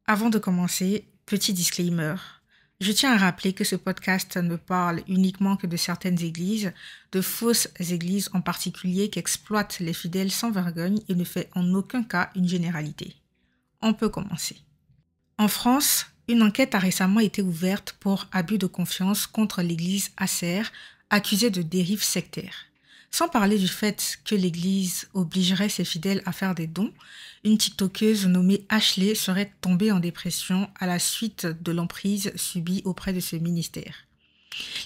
Avant de commencer, petit disclaimer. Je tiens à rappeler que ce podcast ne parle uniquement que de certaines églises, de fausses églises en particulier qui exploitent les fidèles sans vergogne et ne fait en aucun cas une généralité. On peut commencer. En France, une enquête a récemment été ouverte pour abus de confiance contre l'église Acer, accusée de dérives sectaires. Sans parler du fait que l'église obligerait ses fidèles à faire des dons, une tiktokeuse nommée Ashley serait tombée en dépression à la suite de l'emprise subie auprès de ce ministère.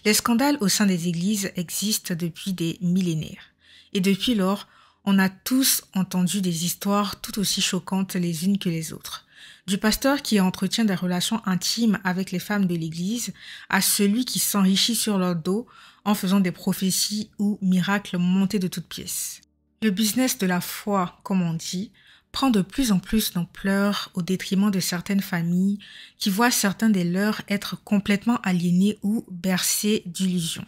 Les scandales au sein des églises existent depuis des millénaires. Et depuis lors, on a tous entendu des histoires tout aussi choquantes les unes que les autres. Du pasteur qui entretient des relations intimes avec les femmes de l'église à celui qui s'enrichit sur leur dos en faisant des prophéties ou miracles montés de toutes pièces. Le business de la foi, comme on dit, prend de plus en plus d'ampleur au détriment de certaines familles qui voient certains des leurs être complètement aliénés ou bercés d'illusions.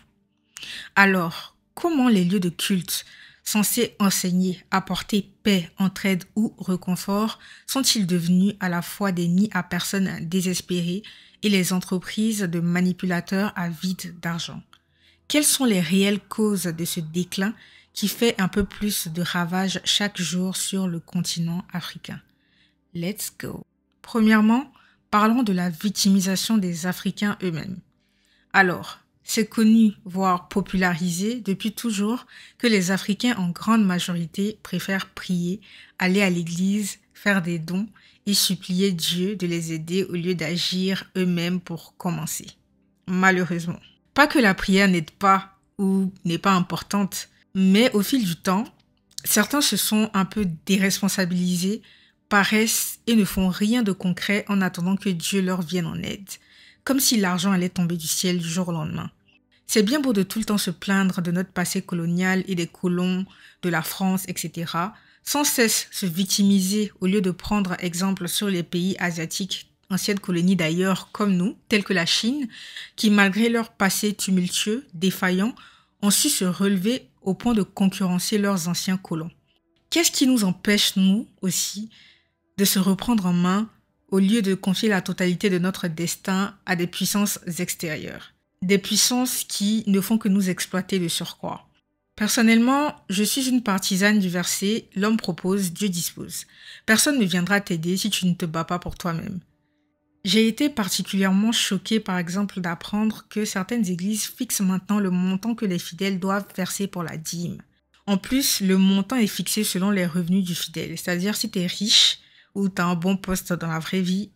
Alors, comment les lieux de culte, censés enseigner, apporter paix, entraide ou réconfort, sont-ils devenus à la fois des nids à personnes désespérées et les entreprises de manipulateurs avides d'argent? Quelles sont les réelles causes de ce déclin qui fait un peu plus de ravages chaque jour sur le continent africain? Let's go. Premièrement, parlons de la victimisation des Africains eux-mêmes. Alors, c'est connu, voire popularisé depuis toujours que les Africains en grande majorité préfèrent prier, aller à l'église, faire des dons et supplier Dieu de les aider au lieu d'agir eux-mêmes pour commencer. Malheureusement. Pas que la prière n'aide pas ou n'est pas importante, mais au fil du temps, certains se sont un peu déresponsabilisés, paraissent et ne font rien de concret en attendant que Dieu leur vienne en aide, comme si l'argent allait tomber du ciel du jour au lendemain. C'est bien beau de tout le temps se plaindre de notre passé colonial et des colons, de la France, etc., sans cesse se victimiser au lieu de prendre exemple sur les pays asiatiques, anciennes colonies d'ailleurs comme nous, telles que la Chine, qui malgré leur passé tumultueux, défaillant, ont su se relever au point de concurrencer leurs anciens colons. Qu'est-ce qui nous empêche, nous aussi, de se reprendre en main au lieu de confier la totalité de notre destin à des puissances extérieures? Des puissances qui ne font que nous exploiter de surcroît. Personnellement, je suis une partisane du verset « L'homme propose, Dieu dispose ». Personne ne viendra t'aider si tu ne te bats pas pour toi-même. J'ai été particulièrement choquée par exemple d'apprendre que certaines églises fixent maintenant le montant que les fidèles doivent verser pour la dîme. En plus, le montant est fixé selon les revenus du fidèle, c'est-à-dire si tu es riche ou tu as un bon poste dans la vraie vie,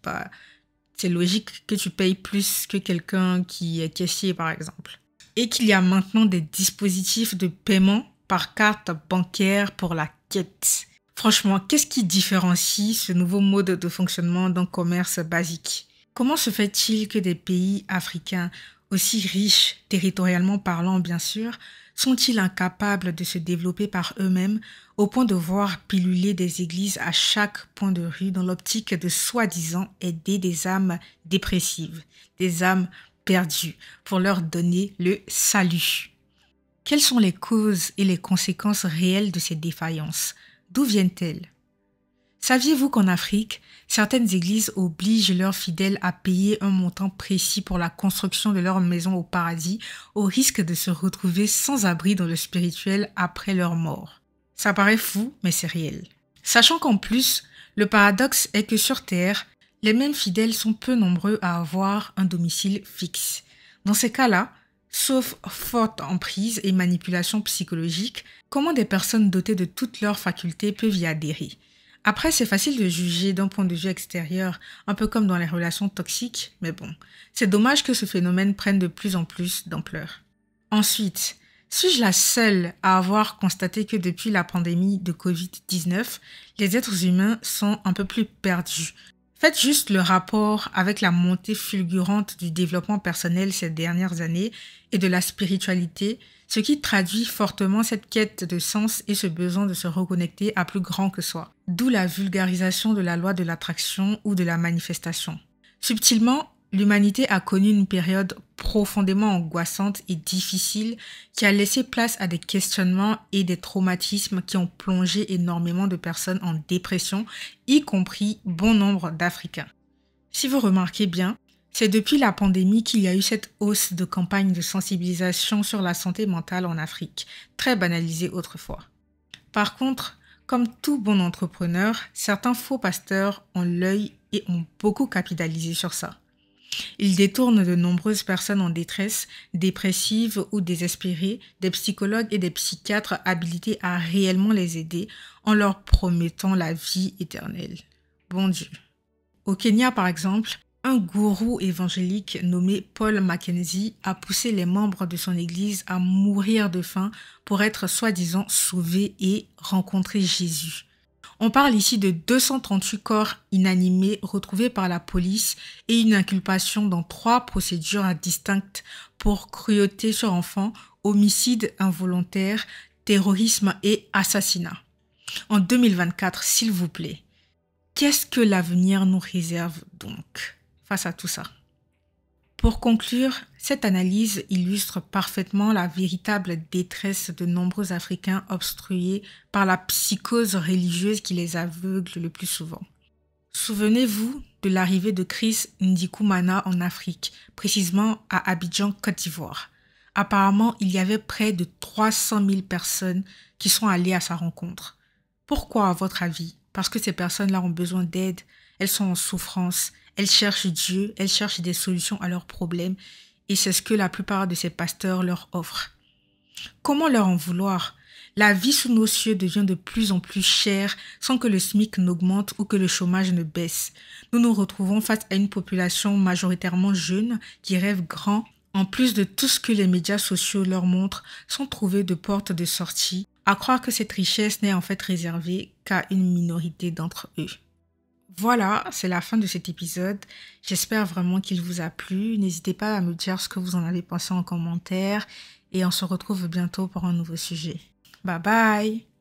c'est logique que tu payes plus que quelqu'un qui est caissier par exemple. Et qu'il y a maintenant des dispositifs de paiement par carte bancaire pour la quête. Franchement, qu'est-ce qui différencie ce nouveau mode de fonctionnement d'un commerce basique? Comment se fait-il que des pays africains, aussi riches, territorialement parlant bien sûr, sont-ils incapables de se développer par eux-mêmes au point de voir piluler des églises à chaque point de rue dans l'optique de soi-disant aider des âmes dépressives, des âmes perdues, pour leur donner le salut? Quelles sont les causes et les conséquences réelles de ces défaillances? D'où viennent-elles? Saviez-vous qu'en Afrique, certaines églises obligent leurs fidèles à payer un montant précis pour la construction de leur maison au paradis, au risque de se retrouver sans abri dans le spirituel après leur mort? Ça paraît fou, mais c'est réel. Sachant qu'en plus, le paradoxe est que sur Terre, les mêmes fidèles sont peu nombreux à avoir un domicile fixe. Dans ces cas-là, sauf forte emprise et manipulation psychologique, comment des personnes dotées de toutes leurs facultés peuvent y adhérer? Après, c'est facile de juger d'un point de vue extérieur, un peu comme dans les relations toxiques, mais bon, c'est dommage que ce phénomène prenne de plus en plus d'ampleur. Ensuite, suis-je la seule à avoir constaté que depuis la pandémie de Covid-19, les êtres humains sont un peu plus perdus? Faites juste le rapport avec la montée fulgurante du développement personnel ces dernières années et de la spiritualité, ce qui traduit fortement cette quête de sens et ce besoin de se reconnecter à plus grand que soi. D'où la vulgarisation de la loi de l'attraction ou de la manifestation. Subtilement, l'humanité a connu une période profondément angoissante et difficile qui a laissé place à des questionnements et des traumatismes qui ont plongé énormément de personnes en dépression, y compris bon nombre d'Africains. Si vous remarquez bien, c'est depuis la pandémie qu'il y a eu cette hausse de campagnes de sensibilisation sur la santé mentale en Afrique, très banalisée autrefois. Par contre, comme tout bon entrepreneur, certains faux pasteurs ont l'œil et ont beaucoup capitalisé sur ça. Ils détournent de nombreuses personnes en détresse, dépressives ou désespérées, des psychologues et des psychiatres habilités à réellement les aider en leur promettant la vie éternelle. Bon Dieu. Au Kenya, par exemple, un gourou évangélique nommé Paul Mackenzie a poussé les membres de son église à mourir de faim pour être soi-disant sauvés et rencontrer Jésus. On parle ici de 238 corps inanimés retrouvés par la police et une inculpation dans 3 procédures distinctes pour cruauté sur enfants, homicide involontaire, terrorisme et assassinat. En 2024, s'il vous plaît, qu'est-ce que l'avenir nous réserve donc face à tout ça? Pour conclure, cette analyse illustre parfaitement la véritable détresse de nombreux Africains obstrués par la psychose religieuse qui les aveugle le plus souvent. Souvenez-vous de l'arrivée de Chris Ndikumana en Afrique, précisément à Abidjan, Côte d'Ivoire. Apparemment, il y avait près de 300 000 personnes qui sont allées à sa rencontre. Pourquoi, à votre avis? Parce que ces personnes-là ont besoin d'aide, elles sont en souffrance, elles cherchent Dieu, elles cherchent des solutions à leurs problèmes et c'est ce que la plupart de ces pasteurs leur offrent. Comment leur en vouloir? La vie sous nos cieux devient de plus en plus chère sans que le SMIC n'augmente ou que le chômage ne baisse. Nous nous retrouvons face à une population majoritairement jeune qui rêve grand, en plus de tout ce que les médias sociaux leur montrent sans trouver de porte de sortie, à croire que cette richesse n'est en fait réservée qu'à une minorité d'entre eux. Voilà, c'est la fin de cet épisode. J'espère vraiment qu'il vous a plu. N'hésitez pas à me dire ce que vous en avez pensé en commentaire et on se retrouve bientôt pour un nouveau sujet. Bye bye!